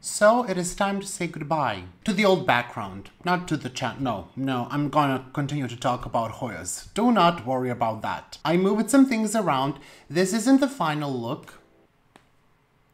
So it is time to say goodbye to the old background, not to the chat. No, I'm gonna continue to talk about Hoyas. Do not worry about that. I moved some things around. This isn't the final look,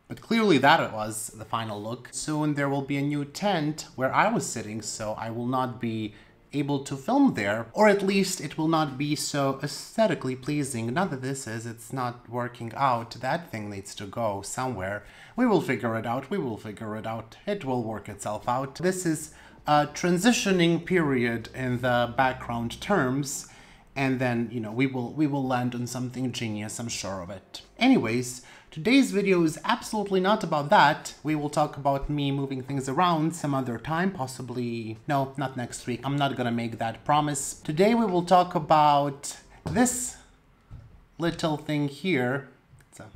but clearly that was the final look. Soon there will be a new tent where I was sitting, so I will not be able to film there, or at least it will not be so aesthetically pleasing. Not that it's not working out. That thing needs to go somewhere. We will figure it out. It will work itself out. This is a transitioning period in the background terms, and then, we will land on something genius, I'm sure of it. Anyways, today's video is absolutely not about that. We will talk about me moving things around some other time, possibly, no, not next week. I'm not gonna make that promise. Today we will talk about this little thing here. It's a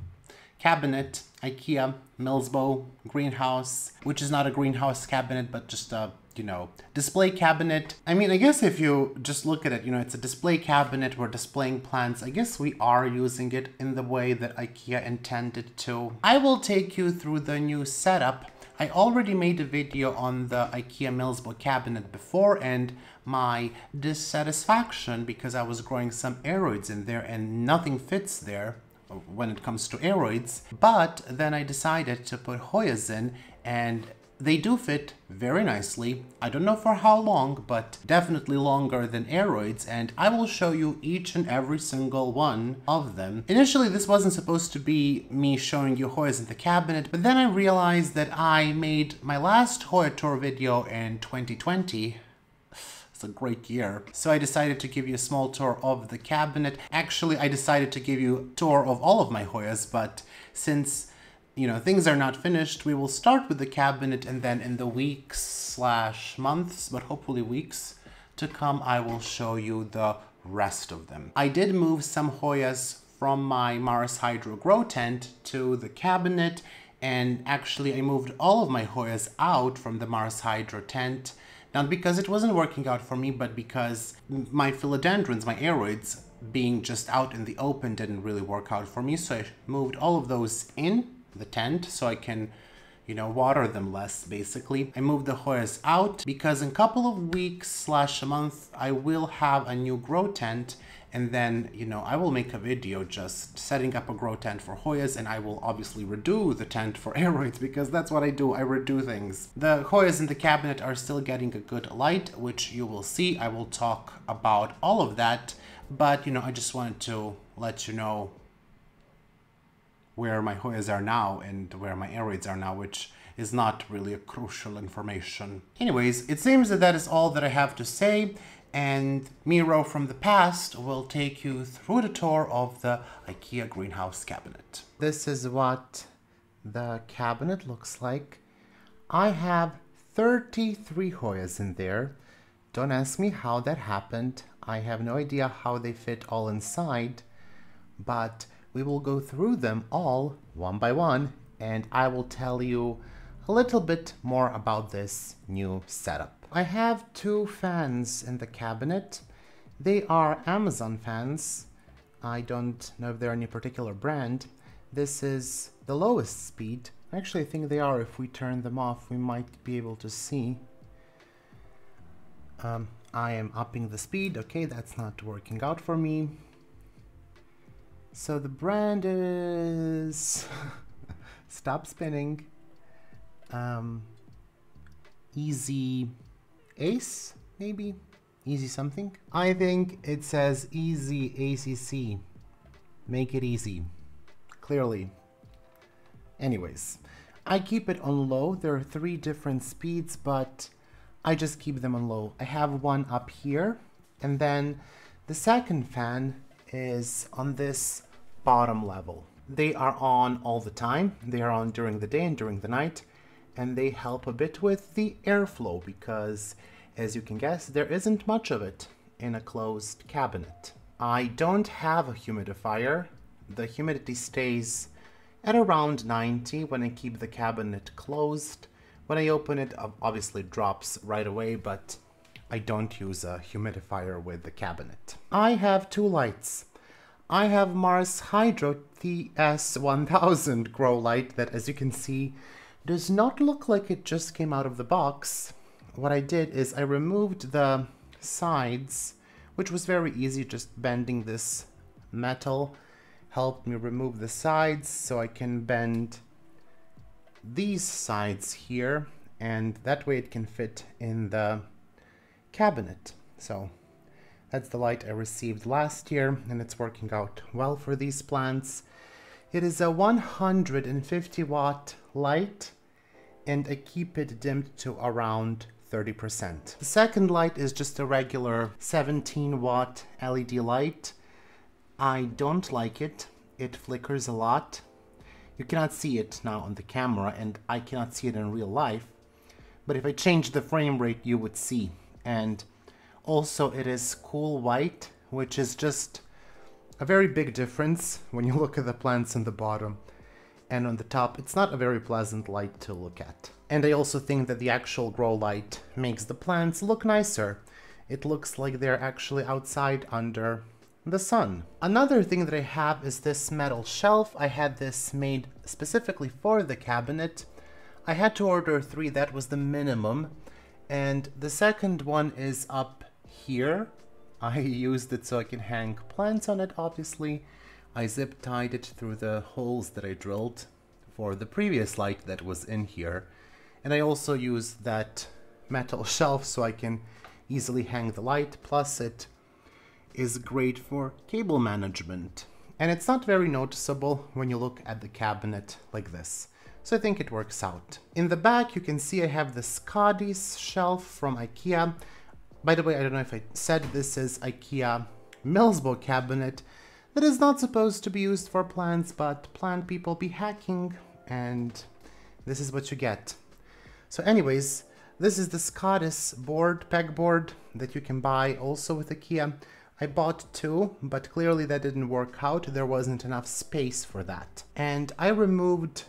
cabinet, IKEA MILSBO Greenhouse, which is not a greenhouse cabinet, but just a display cabinet. I mean, I guess if you just look at it, it's a display cabinet. We're displaying plants. I guess we are using it in the way that IKEA intended to. I will take you through the new setup. I already made a video on the IKEA MILSBO cabinet before and my dissatisfaction because I was growing some aeroids in there and nothing fits there when it comes to aeroids. But then I decided to put Hoyas in, and they do fit very nicely. I don't know for how long, but definitely longer than aeroids, and I will show you each and every single one of them. Initially, this wasn't supposed to be me showing you Hoyas in the cabinet, but then I realized that I made my last Hoya tour video in 2020. It's a great year. So I decided to give you a small tour of the cabinet. Actually, I decided to give you a tour of all of my Hoyas, but since things are not finished, we will start with the cabinet, and then in the weeks/months, but hopefully weeks to come, I will show you the rest of them. I did move some Hoyas from my Mars Hydro grow tent to the cabinet, and actually I moved all of my Hoyas out from the Mars Hydro tent, not because it wasn't working out for me, but because my philodendrons, my aeroids, being just out in the open didn't really work out for me, so I moved all of those in the tent so I can, water them less, basically. I moved the Hoyas out because in a couple of weeks/a month, I will have a new grow tent, and then, I will make a video just setting up a grow tent for Hoyas, and I will obviously redo the tent for aeroids because that's what I do, I redo things. The Hoyas in the cabinet are still getting a good light, which you will see. I will talk about all of that, but, I just wanted to let you know where my Hoyas are now and where my aeroids are now, which is not really a crucial information. Anyways, it seems that is all that I have to say, and Miro from the past will take you through the tour of the IKEA greenhouse cabinet. This is what the cabinet looks like. I have 33 Hoyas in there. Don't ask me how that happened. I have no idea how they fit all inside, but we will go through them all one by one, and I will tell you a little bit more about this new setup. I have two fans in the cabinet. They are Amazon fans. I don't know if they're any particular brand. This is the lowest speed. Actually, I think they are. If we turn them off, we might be able to see. I am upping the speed. Okay, that's not working out for me. So the brand is stop spinning. Easy Ace, maybe? Easy something? I think it says Easy ACC. Make it easy. Clearly. Anyways, I keep it on low. There are 3 different speeds, but I just keep them on low. I have one up here, and then the second fan is on this bottom level. They are on all the time. They are on during the day and during the night, and they help a bit with the airflow because, as you can guess, there isn't much of it in a closed cabinet. I don't have a humidifier. The humidity stays at around 90 when I keep the cabinet closed. When I open it, obviously it drops right away, but I don't use a humidifier with the cabinet. I have 2 lights. I have Mars Hydro TS1000 grow light that, as you can see, Does not look like it just came out of the box. What I did is I removed the sides, which was very easy, just bending this metal helped me remove the sides, so I can bend these sides here, and that way it can fit in the cabinet. So that's the light I received last year, and it's working out well for these plants. It is a 150 watt light, and I keep it dimmed to around 30%. The second light is just a regular 17 watt LED light. I don't like it. It flickers a lot. You cannot see it now on the camera, and I cannot see it in real life. But if I change the frame rate, you would see. And also it is cool white, which is just a very big difference when you look at the plants on the bottom. And on the top, it's not a very pleasant light to look at. And I also think that the actual grow light makes the plants look nicer. It looks like they're actually outside under the sun. Another thing that I have is this metal shelf. I had this made specifically for the cabinet. I had to order 3, that was the minimum. And the second one is up here. I used it so I can hang plants on it, obviously. I zip tied it through the holes that I drilled for the previous light that was in here. And I also used that metal shelf so I can easily hang the light, plus it is great for cable management. And it's not very noticeable when you look at the cabinet like this. So I think it works out. In the back you can see I have the Scottish shelf from IKEA. By the way, I don't know if I said this is IKEA MILSBO cabinet that is not supposed to be used for plants, but plant people be hacking, and this is what you get. So anyways, this is the Scottish board, pegboard, that you can buy also with IKEA. I bought 2, but clearly that didn't work out. There wasn't enough space for that. And I removed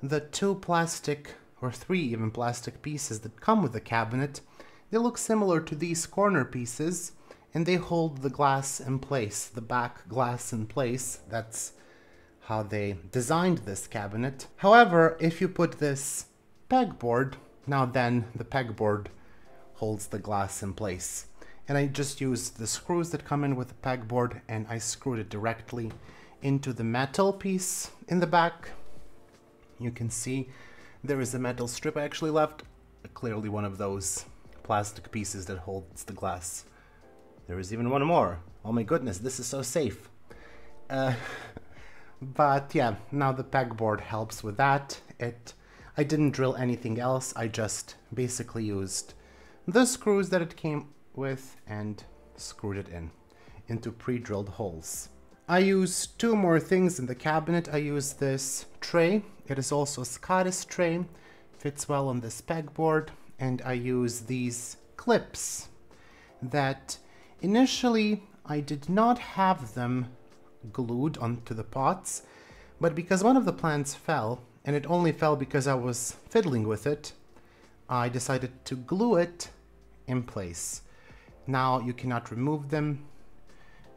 the 2 plastic, or 3 even plastic pieces that come with the cabinet. They look similar to these corner pieces, and they hold the glass in place, the back glass in place. That's how they designed this cabinet. However, if you put this pegboard, now then the pegboard holds the glass in place. And I just used the screws that come in with the pegboard, and I screwed it directly into the metal piece in the back. You can see there is a metal strip I actually left, clearly one of those plastic pieces that holds the glass. There is even one more. Oh my goodness, this is so safe. But yeah, now the pegboard helps with that. I didn't drill anything else, I just basically used the screws that it came with and screwed it into pre-drilled holes. I used 2 more things in the cabinet. I used this tray. It is also a Scottish tray, fits well on this pegboard, and I use these clips that initially I did not have them glued onto the pots, but because one of the plants fell, and it only fell because I was fiddling with it, I decided to glue it in place. Now you cannot remove them,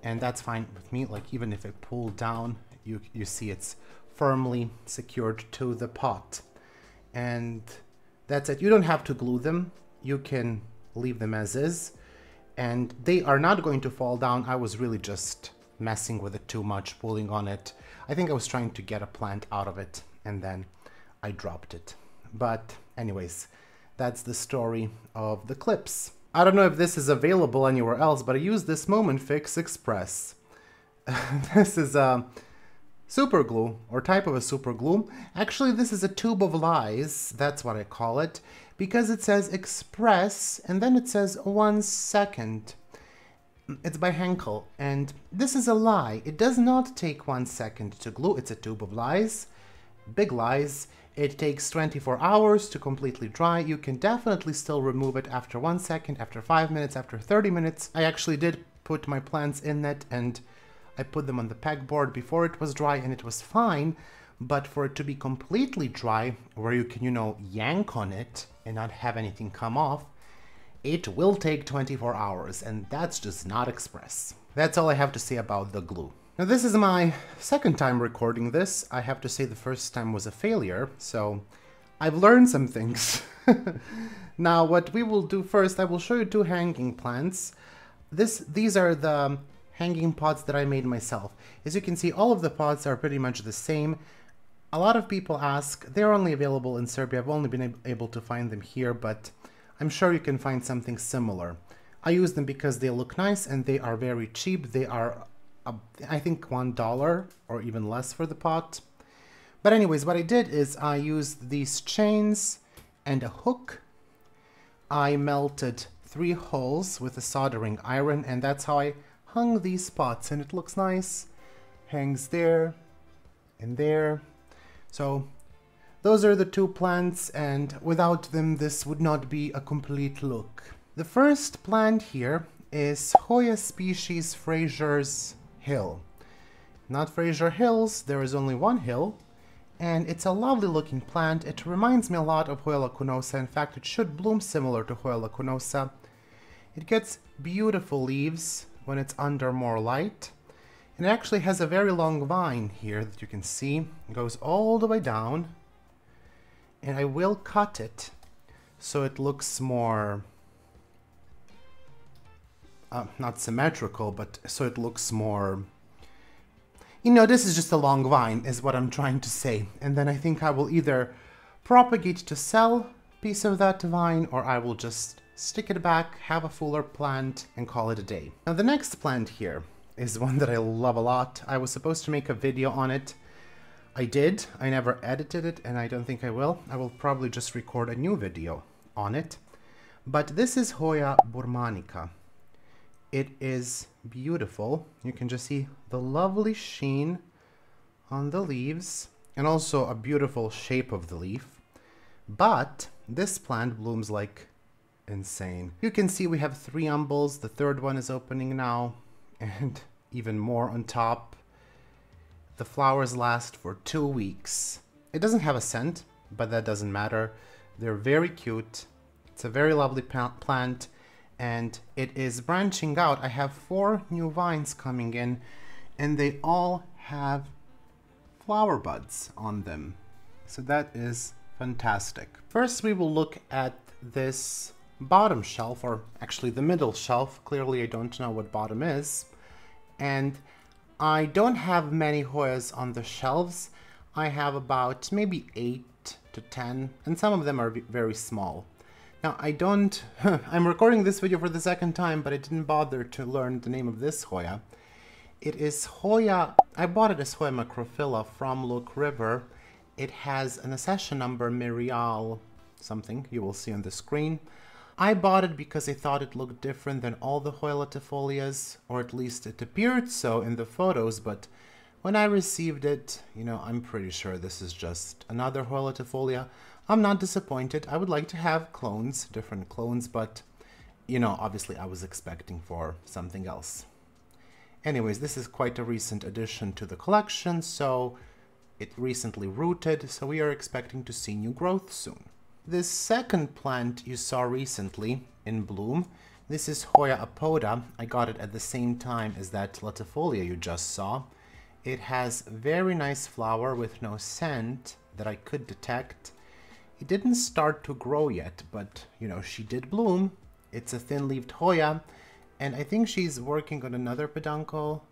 and that's fine with me. Like, even if I pull down, you see it's firmly secured to the pot. And that's it. You don't have to glue them. You can leave them as is, and they are not going to fall down. I was really just messing with it too much, pulling on it. I think I was trying to get a plant out of it, and then I dropped it. But anyways, that's the story of the clips. I don't know if this is available anywhere else, but I use this Moment Fix Express. This is a super glue, or type of a super glue. Actually, this is a tube of lies, that's what I call it, because it says Express, and then it says 1 second. It's by Henkel, and this is a lie. It does not take 1 second to glue. It's a tube of lies, big lies. It takes 24 hours to completely dry. You can definitely still remove it after 1 second, after 5 minutes, after 30 minutes. I actually did put my plants in it, and I put them on the pegboard before it was dry, and it was fine. But for it to be completely dry, where you can, yank on it and not have anything come off, it will take 24 hours, and that's just not Express. That's all I have to say about the glue. Now, this is my second time recording this. I have to say the first time was a failure, so I've learned some things. Now, what we will do first, I will show you two hanging plants. These are the hanging pots that I made myself. As you can see, all of the pots are pretty much the same. A lot of people ask, they're only available in Serbia. I've only been able to find them here, but I'm sure you can find something similar. I use them because they look nice and they are very cheap. They are, I think, $1 or even less for the pot. But anyways, what I did is I used these chains and a hook. I melted 3 holes with a soldering iron, and that's how I hung these pots, and it looks nice. Hangs there and there. So those are the two plants, and without them this would not be a complete look. The first plant here is Hoya species Frasier's Hill. Not Frasier Hills, there is only one hill, and it's a lovely looking plant. It reminds me a lot of Hoya lacunosa. In fact, it should bloom similar to Hoya lacunosa. It gets beautiful leaves when it's under more light. And it actually has a very long vine here that you can see. It goes all the way down. And I will cut it so it looks more, not symmetrical, but so it looks more, you know, this is just a long vine is what I'm trying to say. And then I think I will either propagate to sell a piece of that vine, or I will just stick it back, have a fuller plant, and call it a day. Now the next plant here is one that I love a lot. I was supposed to make a video on it. I did. I never edited it, and I don't think I will. I will probably just record a new video on it. But this is Hoya Vermonica. It is beautiful. You can just see the lovely sheen on the leaves, and also a beautiful shape of the leaf. But this plant blooms like insane. You can see we have 3 umbels. The third one is opening now, and even more on top. The flowers last for 2 weeks. It doesn't have a scent, but that doesn't matter. They're very cute. It's a very lovely plant, and it is branching out. I have 4 new vines coming in, and they all have flower buds on them. So that is fantastic. First, we will look at this bottom shelf, or actually the middle shelf. Clearly I don't know what bottom is, and I don't have many Hoyas on the shelves. I have about maybe 8 to 10, and some of them are very small. Now I'm recording this video for the second time, but I didn't bother to learn the name of this Hoya. It is Hoya, I bought it as Hoya Microstemma from Look River. It has an accession number Mirial something, you will see on the screen. I bought it because I thought it looked different than all the Hoya latifolias, or at least it appeared so in the photos, but when I received it, you know, I'm pretty sure this is just another Hoya latifolia. I'm not disappointed. I would like to have clones, different clones, but, you know, obviously I was expecting for something else. Anyways, this is quite a recent addition to the collection, so it recently rooted, so we are expecting to see new growth soon. This second plant you saw recently in bloom, this is Hoya Apoda. I got it at the same time as that latifolia you just saw. It has very nice flower with no scent that I could detect. It didn't start to grow yet, but you know, she did bloom. It's a thin-leaved Hoya, and I think she's working on another peduncle,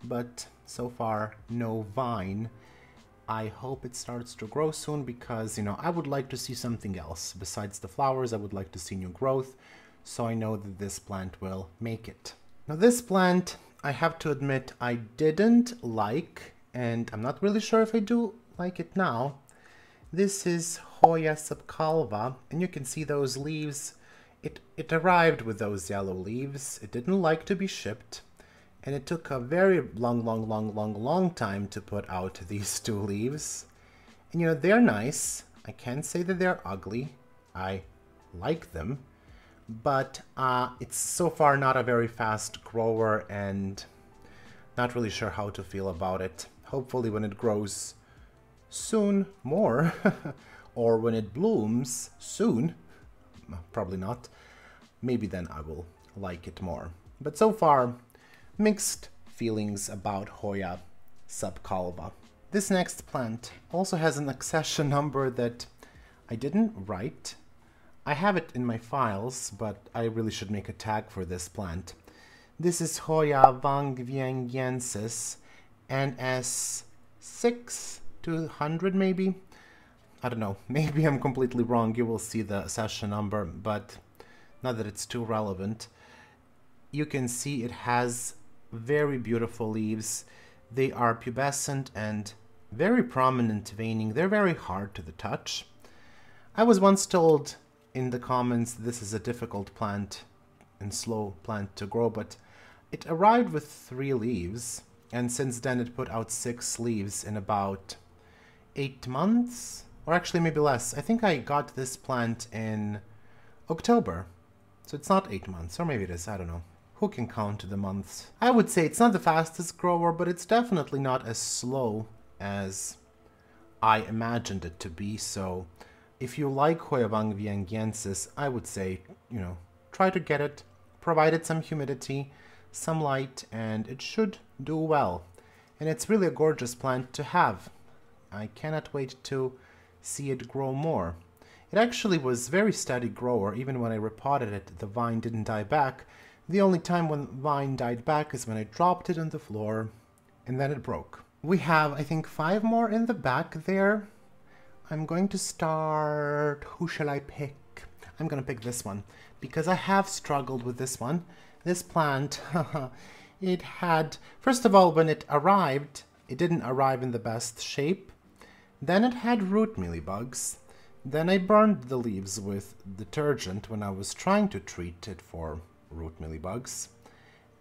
but so far no vine. I hope it starts to grow soon because, you know, I would like to see something else. Besides the flowers, I would like to see new growth, so I know that this plant will make it. Now this plant, I have to admit, I didn't like, and I'm not really sure if I do like it now. This is Hoya Subcalva, and you can see those leaves. It arrived with those yellow leaves. It didn't like to be shipped. And it took a very long time to put out these 2 leaves. And you know, they're nice. I can't say that they're ugly. I like them. But it's so far not a very fast grower, and not really sure how to feel about it. Hopefully when it grows soon more, or when it blooms soon, probably not, maybe then I will like it more. But so far, mixed feelings about Hoya Subcalva. This next plant also has an accession number that I didn't write. I have it in my files, but I really should make a tag for this plant. This is Hoya Vang Vienginsis, NS 6 to 100 maybe? I don't know, maybe I'm completely wrong, you will see the session number, but not that it's too relevant. You can see it has very beautiful leaves. They are pubescent and very prominent veining. They're very hard to the touch. I was once told in the comments this is a difficult plant and slow plant to grow, but it arrived with 3 leaves, and since then it put out 6 leaves in about 8 months, or actually maybe less. I think I got this plant in October, so it's not 8 months, or maybe it is, I don't know. Who can count the months? I would say it's not the fastest grower, but it's definitely not as slow as I imagined it to be, so if you like Hoya Vang Vienginsis, I would say, try to get it, provide it some humidity, some light, and it should do well. And it's really a gorgeous plant to have. I cannot wait to see it grow more. It actually was very steady grower. Even when I repotted it, the vine didn't die back. The only time when vine died back is when I dropped it on the floor and then it broke. We have, I think, 5 more in the back there. I'm going to start... Who shall I pick? I'm going to pick this one because I have struggled with this one. This plant, it had... First of all, when it arrived, it didn't arrive in the best shape. Then it had root mealybugs. Then I burned the leaves with detergent when I was trying to treat it for root mealybugs.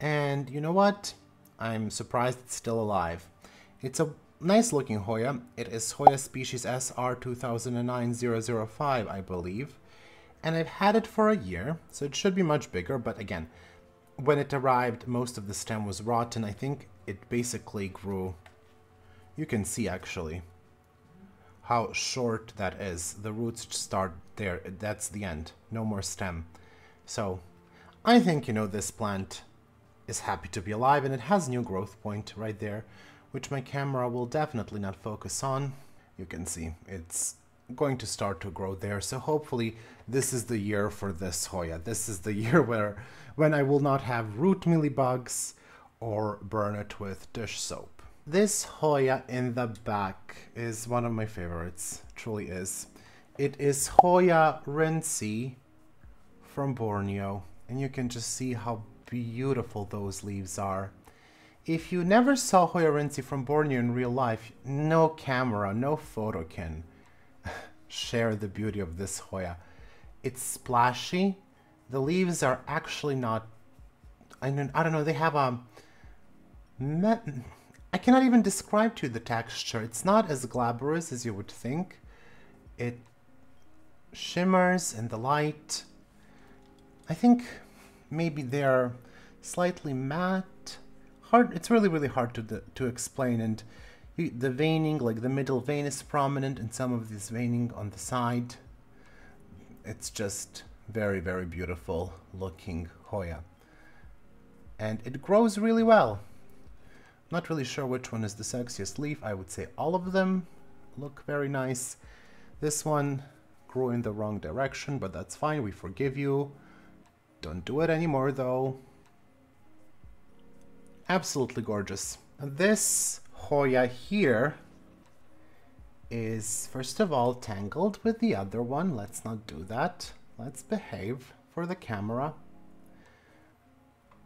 And you know what? I'm surprised it's still alive. It's a nice looking Hoya. It is Hoya species SR 2009-005, I believe. And I've had it for a year, so it should be much bigger. But again, when it arrived, most of the stem was rotten. I think it basically grew... You can see actually how short that is. The roots start there. That's the end. No more stem. So I think, this plant is happy to be alive, and it has new growth point right there, which my camera will definitely not focus on. You can see it's going to start to grow there. So hopefully this is the year for this Hoya. This is the year when I will not have root mealybugs or burn it with dish soap. This Hoya in the back is one of my favorites, truly is. It is Hoya Rinsi from Borneo, and you can just see how beautiful those leaves are. If you never saw Hoya Rinsi from Borneo in real life, no camera, no photo can share the beauty of this Hoya. It's splashy. The leaves are actually not... I don't know, they have a... I cannot even describe to you the texture. It's not as glabrous as you would think. It shimmers in the light. I think maybe they're slightly matte. It's really, really hard to explain. And the veining, like the middle vein is prominent, and some of this veining on the side. It's just very, very beautiful looking Hoya. And it grows really well. Not really sure which one is the sexiest leaf. I would say all of them look very nice. This one grew in the wrong direction, but that's fine. We forgive you. Don't do it anymore though. Absolutely gorgeous. This Hoya here is first of all tangled with the other one. Let's not do that. Let's behave for the camera.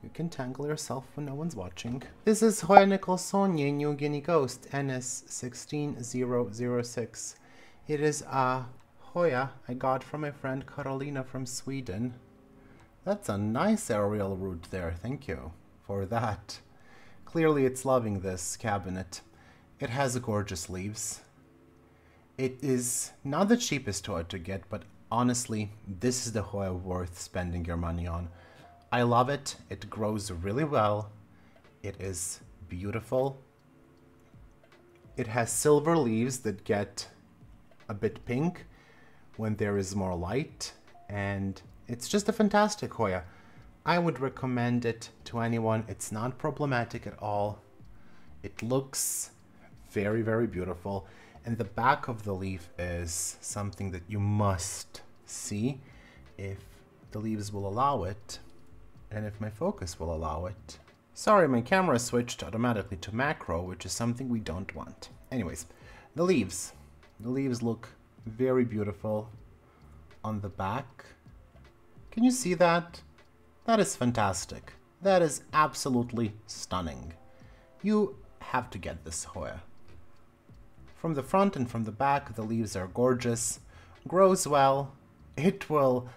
You can tangle yourself when no one's watching. This is Hoya Nicholsonia New Guinea Ghost, NS 16006. It is a Hoya I got from my friend Carolina from Sweden. That's a nice aerial root there, thank you for that. Clearly it's loving this cabinet. It has gorgeous leaves. It is not the cheapest Hoya to get, but honestly, this is the Hoya worth spending your money on. I love it. It grows really well. It is beautiful. It has silver leaves that get a bit pink when there is more light, and it's just a fantastic Hoya. I would recommend it to anyone. It's not problematic at all. It looks very, very beautiful. And the back of the leaf is something that you must see if the leaves will allow it, and if my focus will allow it. Sorry, my camera switched automatically to macro, which is something we don't want. Anyways, the leaves. The leaves look very beautiful on the back. Can you see that? That is fantastic. That is absolutely stunning. You have to get this Hoya. From the front and from the back, the leaves are gorgeous, grows well. It will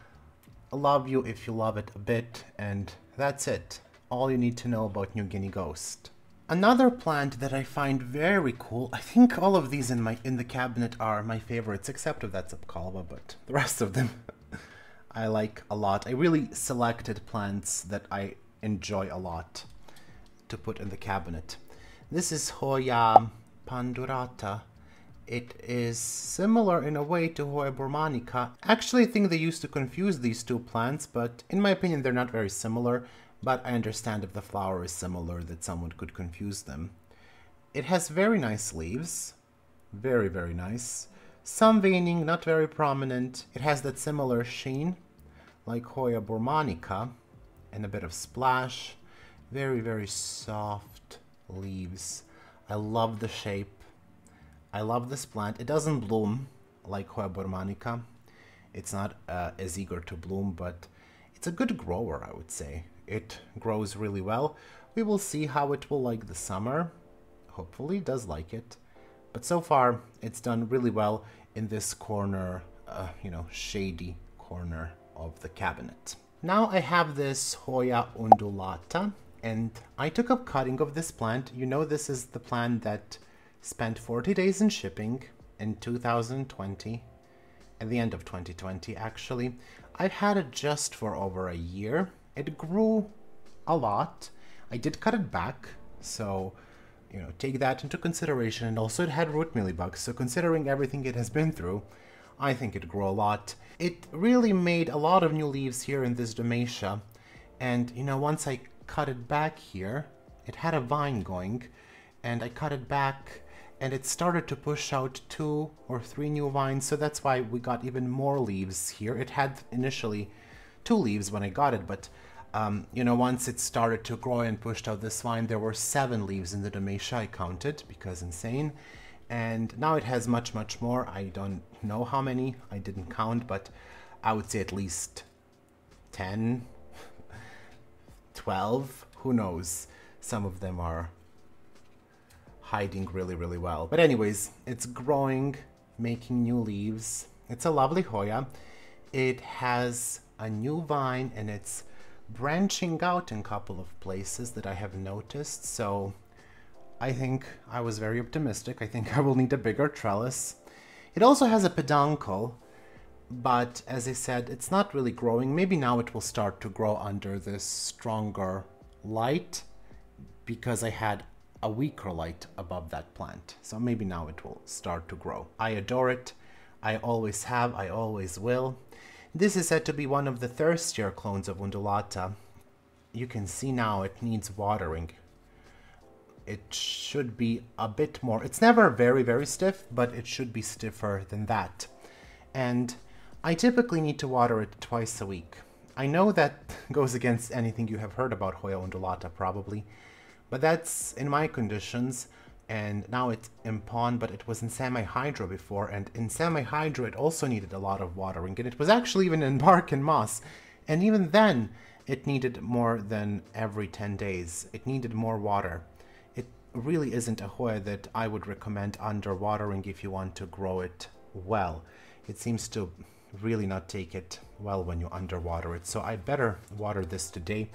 love you if you love it a bit, and that's it. All you need to know about New Guinea Ghost. Another plant that I find very cool, I think all of these in the cabinet are my favorites, except of that Subcalva, but the rest of them I like a lot. I really selected plants that I enjoy a lot to put in the cabinet. This is Hoya Pandurata. It is similar in a way to Hoya Vermonica. Actually, I think they used to confuse these two plants, but in my opinion they're not very similar, but I understand if the flower is similar that someone could confuse them. It has very nice leaves, very, very nice. Some veining, not very prominent. It has that similar sheen like Hoya Vermonica and a bit of splash. Very, very soft leaves. I love the shape. I love this plant. It doesn't bloom like Hoya Vermonica. It's not as eager to bloom, but it's a good grower, I would say. It grows really well. We will see how it will like the summer. Hopefully it does like it. But so far, it's done really well in this corner, shady corner of the cabinet. Now I have this Hoya Undulata, and I took up cutting of this plant. You know, this is the plant that spent 40 days in shipping in 2020, at the end of 2020 actually. I've had it just for over a year. It grew a lot. I did cut it back, so take that into consideration. And also it had root mealybugs, so considering everything it has been through, I think it grew a lot. It really made a lot of new leaves here in this Dalmatia, and once I cut it back here, it had a vine going, and I cut it back and it started to push out 2 or 3 new vines, so that's why we got even more leaves here. It had initially 2 leaves when I got it, but once it started to grow and pushed out this vine, there were 7 leaves in the Dalmatia. I counted because insane, and now it has much, much more. I don't know how many, I didn't count, but I would say at least 10, 12, who knows. Some of them are hiding really, really well. But anyways, it's growing, making new leaves. It's a lovely Hoya. It has a new vine and it's branching out in a couple of places that I have noticed. So I think I was very optimistic. I think I will need a bigger trellis. It also has a peduncle, but as I said, it's not really growing. Maybe now it will start to grow under this stronger light because I had a weaker light above that plant. So maybe now it will start to grow. I adore it. I always have, I always will. This is said to be one of the thirstier clones of Undulata. You can see now it needs watering. It should be a bit more, it's never very, very stiff, but it should be stiffer than that. And I typically need to water it twice a week. I know that goes against anything you have heard about Hoya Undulata probably, but that's in my conditions, and now it's in pond, but it was in semi-hydro before, and in semi-hydro it also needed a lot of watering, and it was actually even in bark and moss, and even then it needed more than every 10 days. It needed more water. It really isn't a Hoya that I would recommend under watering if you want to grow it well. It seems to really not take it well when you underwater it, so I better water this today.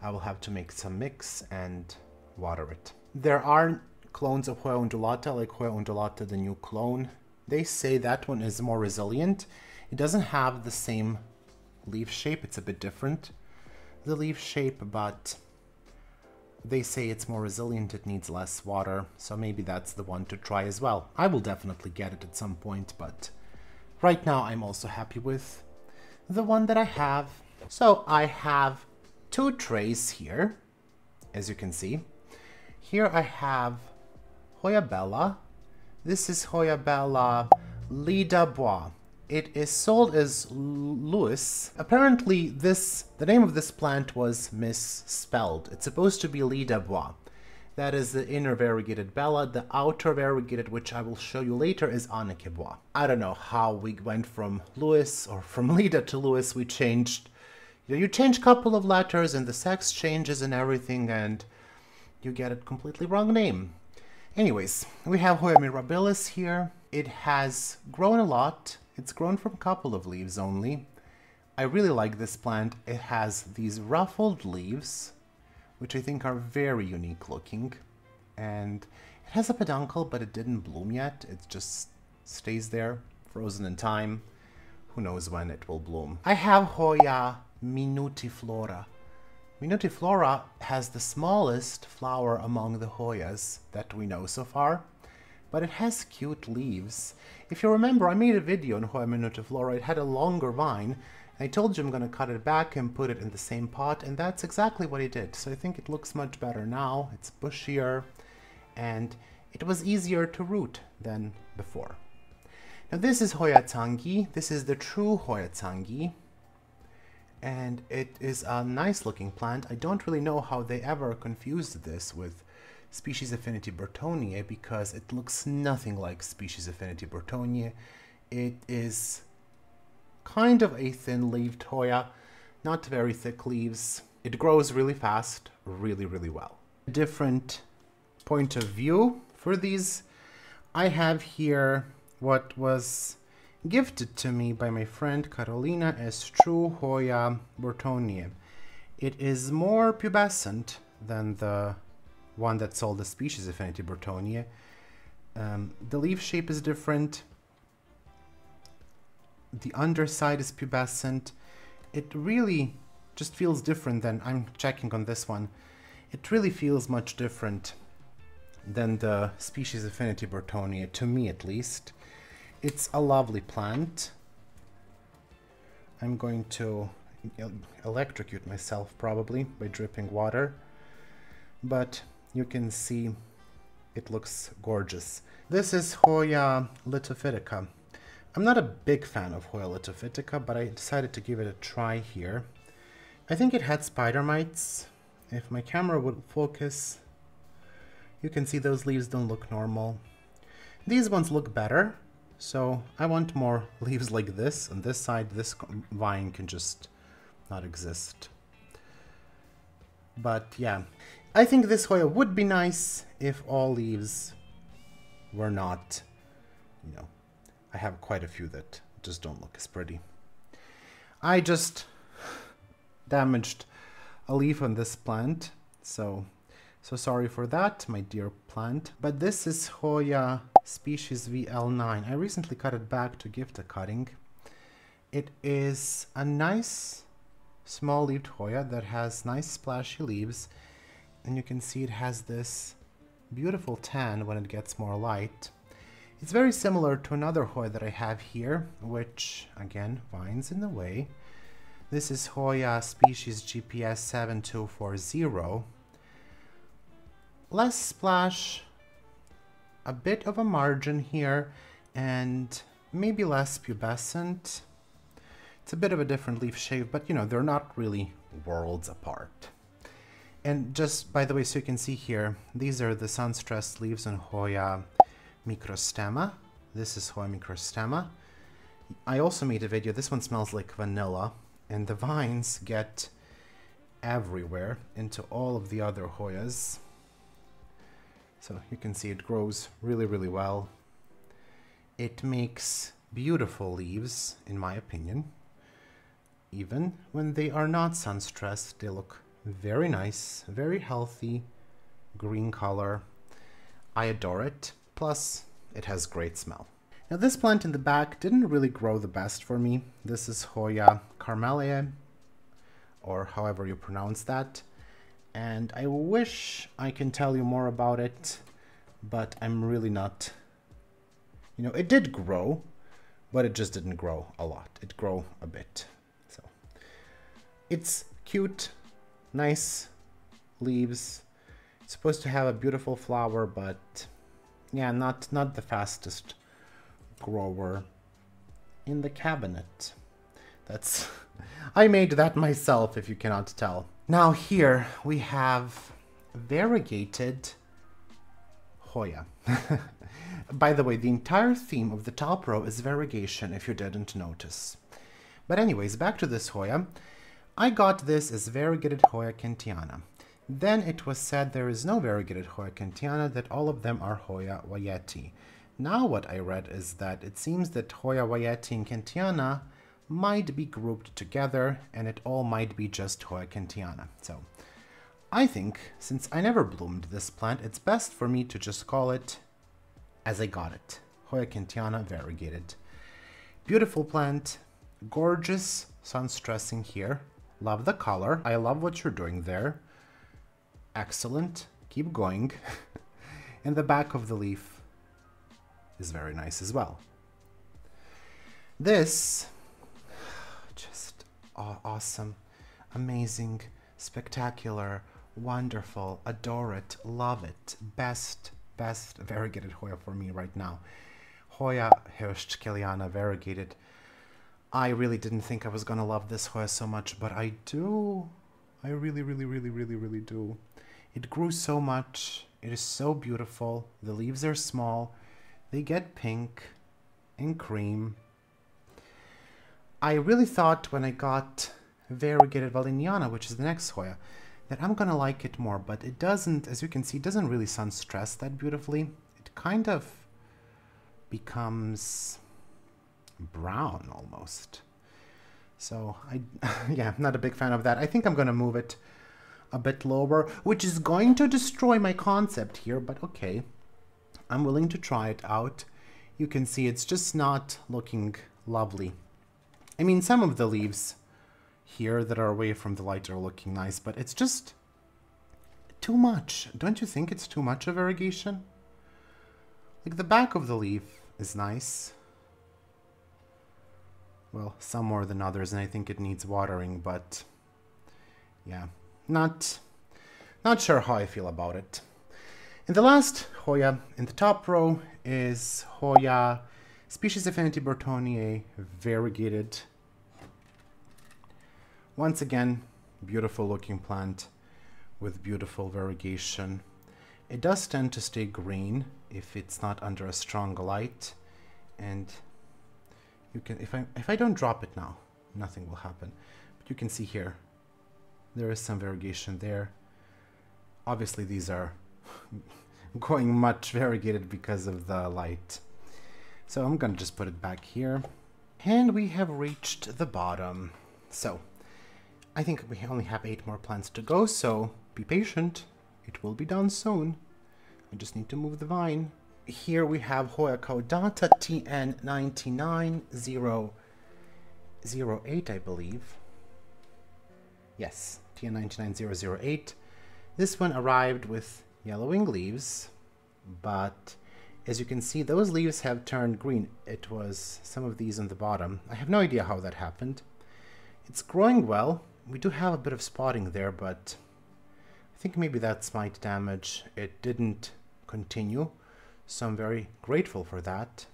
I will have to make some mix and water it. There are clones of Hoya Undulata, like Hoya Undulata, the new clone. They say that one is more resilient. It doesn't have the same leaf shape, it's a bit different, the leaf shape, but they say it's more resilient, it needs less water, so maybe that's the one to try as well. I will definitely get it at some point, but right now I'm also happy with the one that I have. So I have 2 trays here, as you can see. Here I have Hoya Bella. This is Hoya Bella Bois. It is sold as Louis. Apparently the name of this plant was misspelled. It's supposed to be Bois. That is the inner variegated Bella. The outer variegated, which I will show you later, is Anikebwa. I don't know how we went from Louis or from Lida to Louis. We changed, you change a couple of letters and the sex changes and everything, and you get a completely wrong name. Anyways, we have Hoya mirabilis here. It has grown a lot. It's grown from a couple of leaves only. I really like this plant. It has these ruffled leaves, which I think are very unique looking. And it has a peduncle, but it didn't bloom yet. It just stays there, frozen in time. Who knows when it will bloom. I have Hoya Minutiflora. Minutiflora has the smallest flower among the Hoyas that we know so far, but it has cute leaves. If you remember, I made a video on Hoya Minutiflora. It had a longer vine. I told you I'm going to cut it back and put it in the same pot, and that's exactly what I did. So I think it looks much better now. It's bushier, and it was easier to root than before. Now this is Hoya Tsangi. This is the true Hoya Tsangi, and it is a nice looking plant. I don't really know how they ever confused this with species affinity Bortonium, because it looks nothing like species affinity Bortonium. It is kind of a thin-leaved Hoya, not very thick leaves. It grows really fast, really well. A different point of view for these. I have here what was gifted to me by my friend Carolina as true Hoya Bortonium. It is more pubescent than the one that sold the species affinity Bortonium. The leaf shape is different. The underside is pubescent. It really just feels different than, I'm checking on this one, it really feels much different than the species affinity Bortonium, to me at least. It's a lovely plant. I'm going to electrocute myself probably by dripping water, but you can see it looks gorgeous. This is Hoya Litophytica. I'm not a big fan of Hoya Litophytica, but I decided to give it a try here. I think it had spider mites. If my camera would focus, you can see those leaves don't look normal. These ones look better, so I want more leaves like this. On this side, this vine can just not exist. But yeah, I think this Hoya would be nice if all leaves were not, you know, I have quite a few that just don't look as pretty. I just damaged a leaf on this plant, so sorry for that, my dear plant. But this is Hoya species VL9. I recently cut it back to gift a cutting. It is a nice small-leaved Hoya that has nice splashy leaves, and you can see it has this beautiful tan when it gets more light. It's very similar to another Hoya that I have here, which, again, vines in the way. This is Hoya species GPS 7240. Less splash, a bit of a margin here, and maybe less pubescent. It's a bit of a different leaf shape, but you know, they're not really worlds apart. And just by the way, so you can see here, these are the sun-stressed leaves on Hoya Microstemma. This is Hoya Microstemma. I also made a video. This one smells like vanilla, and the vines get everywhere into all of the other Hoyas. So you can see it grows really well. It makes beautiful leaves, in my opinion. Even when they are not sun-stressed, they look very nice, very healthy, green color. I adore it. Plus, it has great smell. Now this plant in the back didn't really grow the best for me. This is Hoya Carmelia, or however you pronounce that. And I wish I can tell you more about it, but I'm really not. You know, it did grow, but it just didn't grow a lot. It grew a bit. So it's cute, nice leaves. It's supposed to have a beautiful flower, but Yeah, not the fastest grower in the cabinet. That's I made that myself, if you cannot tell. Now here we have variegated Hoya. By the way, the entire theme of the top row is variegation, if you didn't notice. But anyways, back to this Hoya. I got this as variegated Hoya Kentiana. Then it was said there is no variegated Hoya Kentiana, that all of them are Hoya Wayeti. Now what I read is that it seems that Hoya Wayeti and Kentiana might be grouped together, and it all might be just Hoya Kentiana. So I think, since I never bloomed this plant, it's best for me to just call it as I got it. Hoya Kentiana variegated. Beautiful plant, gorgeous sun stressing here. Love the color. I love what you're doing there. Excellent. Keep going. And the back of the leaf is very nice as well. This, just awesome, amazing, spectacular, wonderful, adore it, love it, best variegated Hoya for me right now. Hoya Subcalva variegated. I really didn't think I was gonna love this Hoya so much, but I do. I really do. It grew so much. It is so beautiful. The leaves are small. They get pink and cream. I really thought when I got variegated Valiniana, which is the next Hoya, that I'm gonna like it more, but it doesn't, as you can see, it doesn't really sun stress that beautifully. It kind of becomes brown almost. So yeah, I'm not a big fan of that. I think I'm gonna move it a bit lower, which is going to destroy my concept here, but okay. I'm willing to try it out. You can see it's just not looking lovely. I mean, some of the leaves here that are away from the light are looking nice, but it's just too much. Don't you think it's too much of variegation? Like, the back of the leaf is nice. Well, some more than others, and I think it needs watering, but yeah, not sure how I feel about it. And the last Hoya in the top row is Hoya Species Affinity Bortonium variegated. Once again, beautiful looking plant with beautiful variegation. It does tend to stay green if it's not under a strong light, and you can, if I don't drop it now, nothing will happen. But you can see here, there is some variegation there. Obviously these are going much variegated because of the light. So I'm gonna just put it back here. And we have reached the bottom. So I think we only have 8 more plants to go, so be patient. It will be done soon. I just need to move the vine. Here we have Hoya Caudata TN99008, I believe. Yes, TN99008. This one arrived with yellowing leaves, but as you can see, those leaves have turned green. It was some of these on the bottom. I have no idea how that happened. It's growing well. We do have a bit of spotting there, but I think maybe that's mite damage. It didn't continue, so I'm very grateful for that.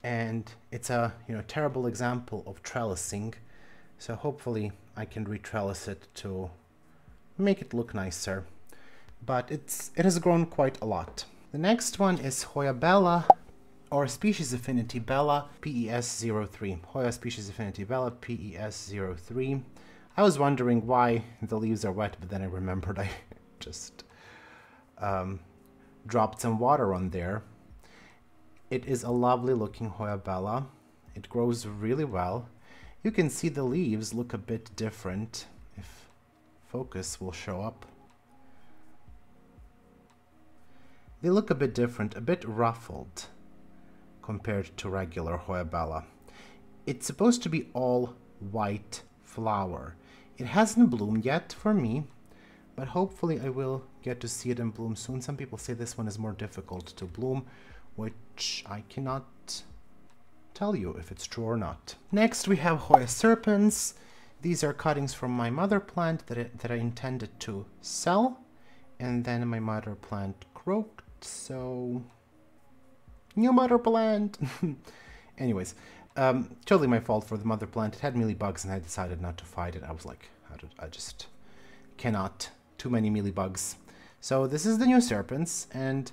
And it's a terrible example of trellising, so hopefully I can retrellis it to make it look nicer. But it has grown quite a lot. The next one is Hoya Bella, or Species Affinity Bella, PES03. Hoya Species Affinity Bella, PES03. I was wondering why the leaves are wet, but then I remembered I just dropped some water on there. It is a lovely looking Hoya Bella. It grows really well. You can see the leaves look a bit different, if focus will show up. They look a bit different, a bit ruffled compared to regular Hoya Bella. It's supposed to be all white flower. It hasn't bloomed yet for me, but hopefully I will get to see it in bloom soon. Some people say this one is more difficult to bloom, which I cannot tell you if it's true or not. Next we have Hoya Serpents. These are cuttings from my mother plant that I intended to sell, and then my mother plant croaked, so New mother plant! Anyways, totally my fault for the mother plant. It had mealybugs and I decided not to fight it. I was like, I just cannot. Too many mealybugs. So this is the new Serpents, and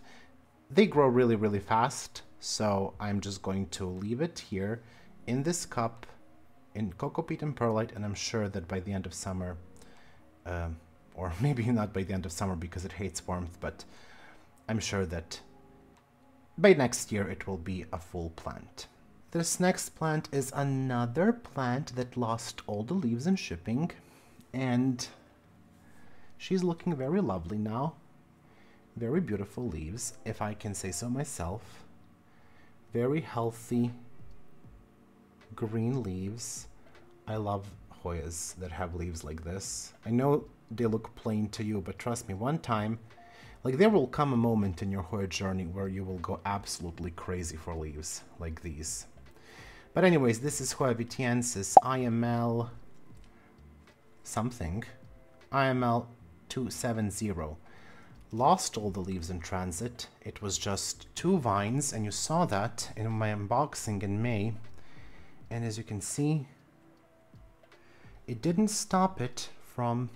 they grow really, really fast. So I'm just going to leave it here in this cup in cocoa peat and perlite, and I'm sure that by the end of summer, or maybe not by the end of summer because it hates warmth, but I'm sure that by next year it will be a full plant. This next plant is another plant that lost all the leaves in shipping, and she's looking very lovely now. Very beautiful leaves, if I can say so myself. Very healthy green leaves. I love Hoyas that have leaves like this. I know they look plain to you, but trust me, one time, like there will come a moment in your Hoya journey where you will go absolutely crazy for leaves like these. But anyways, this is Hoya Vienginsis IML something. IML 270. Lost all the leaves in transit. It was just 2 vines, and you saw that in my unboxing in May. And as you can see, it didn't stop it from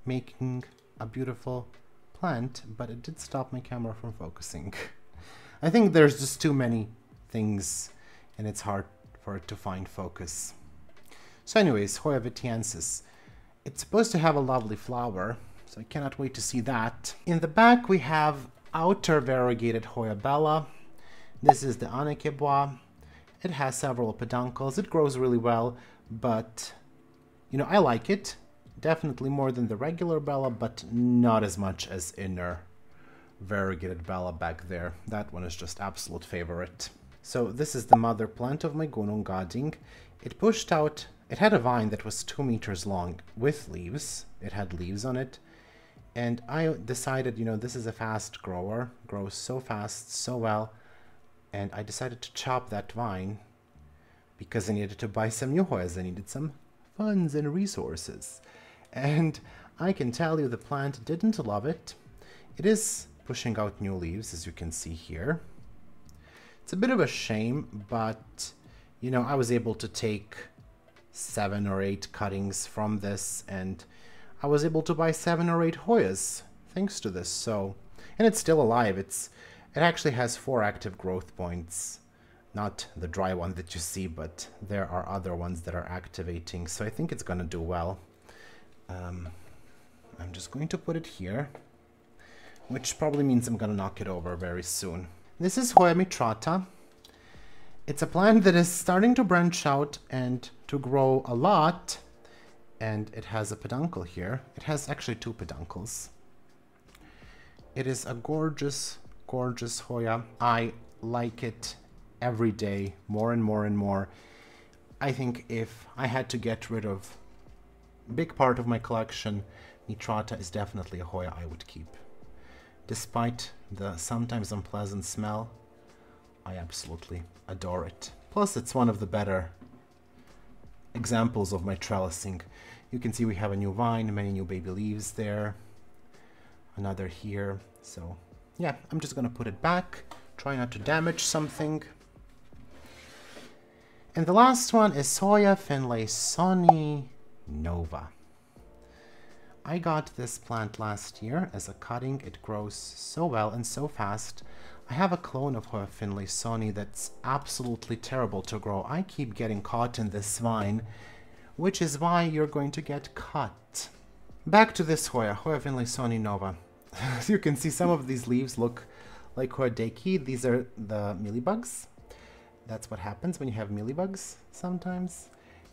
making a beautiful plant, but it did stop my camera from focusing. I think there's just too many things and it's hard for it to find focus. So anyways, Hoya Vienginsis. It's supposed to have a lovely flower, so I cannot wait to see that. In the back we have outer variegated Hoya Bella. This is the Anikebwa. It has several peduncles. It grows really well, but you know, I like it. Definitely more than the regular Bella, but not as much as inner variegated Bella back there. That one is just absolute favorite. So this is the mother plant of my Gunung Gading. It pushed out, it had a vine that was 2 meters long with leaves. It had leaves on it. And I decided, you know, this is a fast grower, grows so fast, so well. And I decided to chop that vine because I needed to buy some new Hoyas. I needed some funds and resources. And I can tell you the plant didn't love it. It is pushing out new leaves, as you can see here. It's a bit of a shame, but you know, I was able to take 7 or 8 cuttings from this, and I was able to buy 7 or 8 Hoyas thanks to this. So, and it's still alive. It actually has 4 active growth points. Not the dry one that you see, but there are other ones that are activating. So I think it's gonna do well. I'm just going to put it here, which probably means I'm gonna knock it over very soon. This is Hoya Minutiflora. It's a plant that is starting to branch out and to grow a lot, and it has a peduncle here. It has actually 2 peduncles. It is a gorgeous, gorgeous Hoya. I like it every day, more and more and more. I think if I had to get rid of a big part of my collection, Minutiflora is definitely a Hoya I would keep. Despite the sometimes unpleasant smell, I absolutely adore it. Plus, it's one of the better examples of my trellising. You can see we have a new vine, many new baby leaves there, another here. So yeah, I'm just gonna put it back, try not to damage something. And the last one is Hoya Finlaysoni Nova. I got this plant last year as a cutting. It grows so well and so fast. I have a clone of Hoya Finlaysoni that's absolutely terrible to grow. I keep getting caught in this vine, which is why you're going to get cut. Back to this Hoya, Hoya Finlaysoni Nova. As you can see, some of these leaves look like Hoya Deki. These are the mealybugs. That's what happens when you have mealybugs sometimes.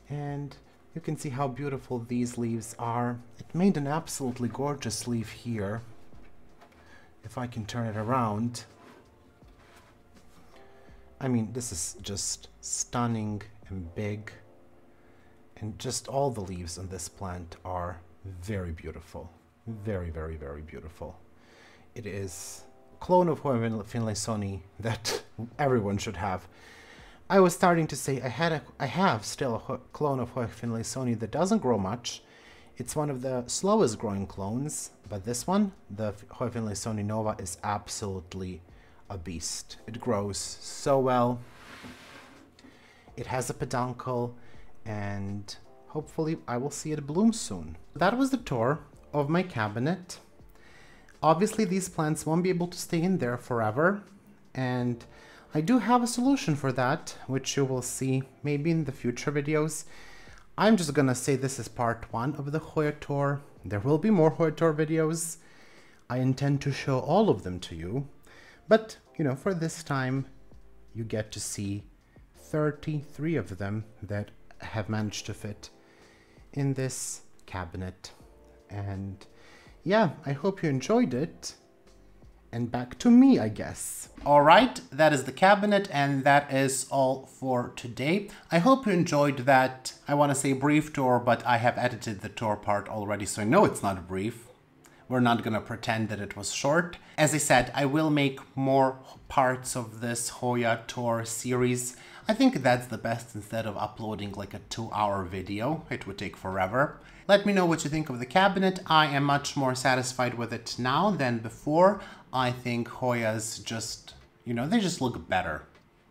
And you can see how beautiful these leaves are. It made an absolutely gorgeous leaf here. If I can turn it around. I mean, this is just stunning and big. And just all the leaves on this plant are very beautiful. Very, very, very beautiful. It is a clone of Hoya Finlaysoni that everyone should have. I was starting to say I have still a clone of Hoya Finlaysoni that doesn't grow much. It's one of the slowest growing clones, but this one, the Hoya Finlaysoni Nova, is absolutely a beast. It grows so well. It has a peduncle, and hopefully I will see it bloom soon. That was the tour of my cabinet. Obviously these plants won't be able to stay in there forever, and I do have a solution for that, which you will see maybe in the future videos. I'm just gonna say this is part 1 of the Hoya tour. There will be more Hoya tour videos. I intend to show all of them to you, but you know, for this time you get to see 33 of them that have managed to fit in this cabinet. And yeah, I hope you enjoyed it. And back to me, I guess. All right, that is the cabinet, and that is all for today. I hope you enjoyed that, I want to say brief tour, but I have edited the tour part already, so I know it's not brief. We're not gonna pretend that it was short. As I said, I will make more parts of this Hoya tour series. I think that's the best instead of uploading like a 2-hour video. It would take forever. Let me know what you think of the cabinet. I am much more satisfied with it now than before. I think Hoyas just, you know, they just look better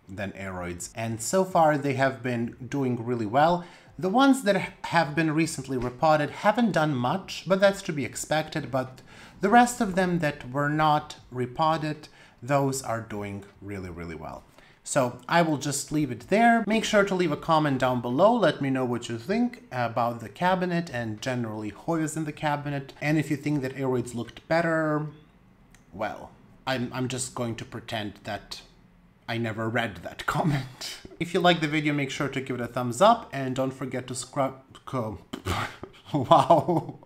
than aeroids. And so far they have been doing really well. The ones that have been recently repotted haven't done much, but that's to be expected. But the rest of them that were not repotted, those are doing really, really well. So I will just leave it there. Make sure to leave a comment down below. Let me know what you think about the cabinet and generally Hoyas in the cabinet. And if you think that aeroids looked better, well, I'm just going to pretend that I never read that comment. If you like the video, make sure to give it a thumbs up and don't forget to subscribe. Wow.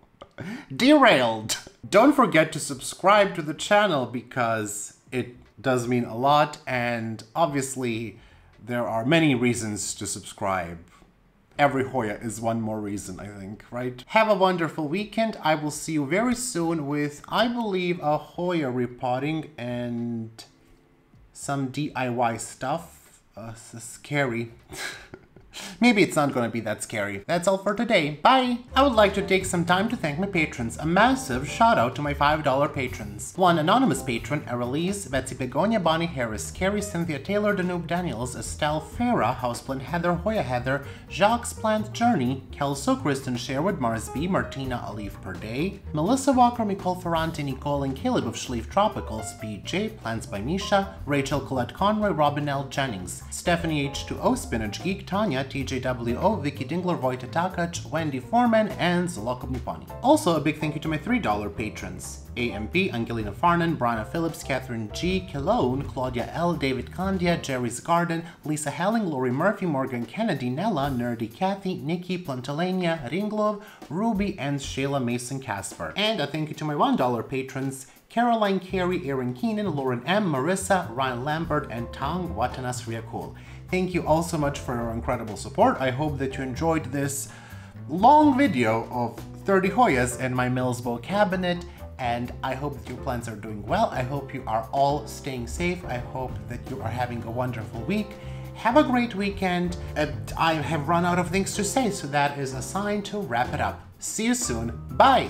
Derailed. Don't forget to subscribe to the channel because it does mean a lot, and obviously there are many reasons to subscribe. Every Hoya is one more reason, I think, right? Have a wonderful weekend. I will see you very soon with, I believe, a Hoya repotting and some DIY stuff. Scary. Maybe it's not gonna be that scary. That's all for today. Bye! I would like to take some time to thank my patrons. A massive shout out to my $5 patrons. 1 anonymous patron, Arelise, Betsy Begonia, Bonnie Harris, Carrie, Cynthia Taylor, Danube Daniels, Estelle Farah, Houseplant Heather, Hoya Heather, Jacques Plant Journey, Kelso, Kristen Sherwood, Mars B, Martina Alif Per Day, Melissa Walker, Nicole Ferrante, Nicole and Caleb of Schleif Tropicals, BJ, Plants by Misha, Rachel Colette Conroy, Robin L. Jennings, Stephanie H2O, Spinach Geek, Tanya, TJWO, Vicky Dingler, Vojta Takac, Wendy Foreman, and Zoloko Mipani. Also, a big thank you to my $3 patrons. AMP, Angelina Farnan, Brianna Phillips, Catherine G, Cologne, Claudia L, David Candia, Jerry's Garden, Lisa Helling, Lori Murphy, Morgan Kennedy, Nella, Nerdy Kathy, Nikki, Plantalania, Ringlov, Ruby, and Shayla Mason Casper. And a thank you to my $1 patrons, Caroline Carey, Aaron Keenan, Lauren M, Marissa, Ryan Lambert, and Tang Watanas Riakul. Thank you all so much for your incredible support. I hope that you enjoyed this long video of 30 Hoyas in my Milsbo cabinet, and I hope that your plants are doing well. I hope you are all staying safe. I hope that you are having a wonderful week. Have a great weekend. I have run out of things to say, so that is a sign to wrap it up. See you soon. Bye!